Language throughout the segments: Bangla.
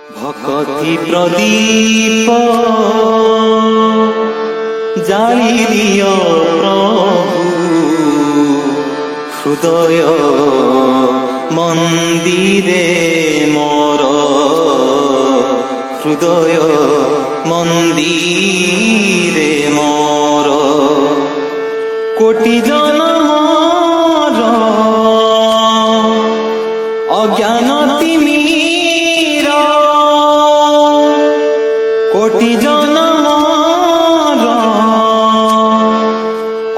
ভকতি প্রদীপ জালি দিও প্রভু হৃদয় মন্দিরে মোর হৃদয় মন্দিরে মোর কোটি জনমর অজ্ঞান তিমির কোটি জনমর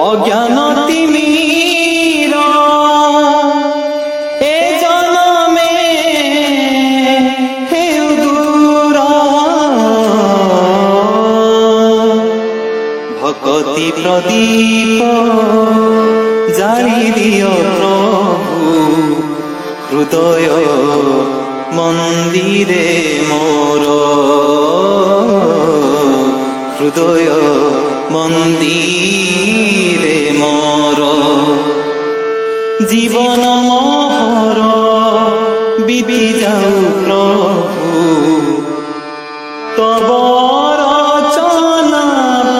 অজ্ঞান তিমির এ জনমে হেউ দূর ভকতি প্রদীপ জালি দিও প্রভু হৃদয় মন্দিরে মোর হৃদয় মন্দিরে মোর জীবন মোর বিধি যাও প্রভু তব রচনা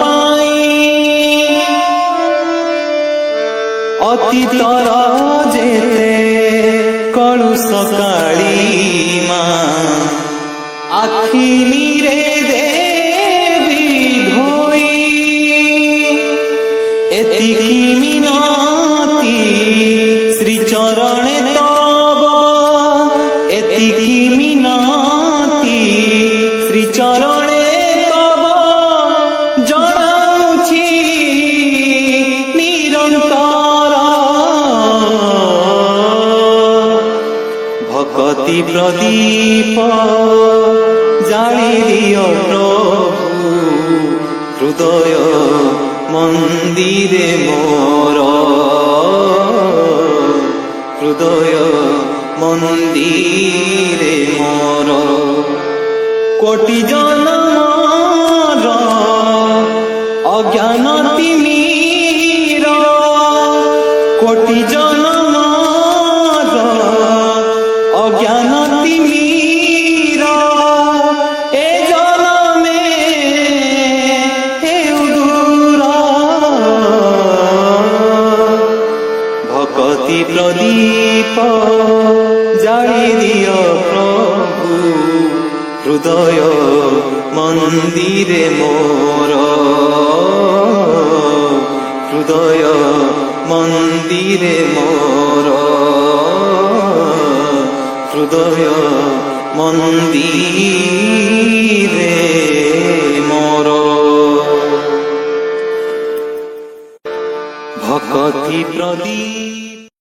পাই অতীতর যেতে কলুষ কালিমা আখি নিরে দেবী ধোই এতিকি মিনতি শ্রীচরণে তব এতিকি মিনতি শ্রীচরণে তব জଣାଉଛି নিরন্তর ভকতি প্রদীপ জালি দিও প্রভু হৃদয় মন্দিরে মোর হৃদয় মন্দিরে মোর কোটি জনমর অজ্ঞান তিমির কোটি জনমর অজ্ঞান তিমির এ জনমে হেউ দূর ভকতি প্রদীপ জালি দিও প্রভু হৃদয় মন্দিরে মোর হৃদয় মন্দিরে মোর হৃদয় মন্দিরে মোর ভকতি প্রদীপ।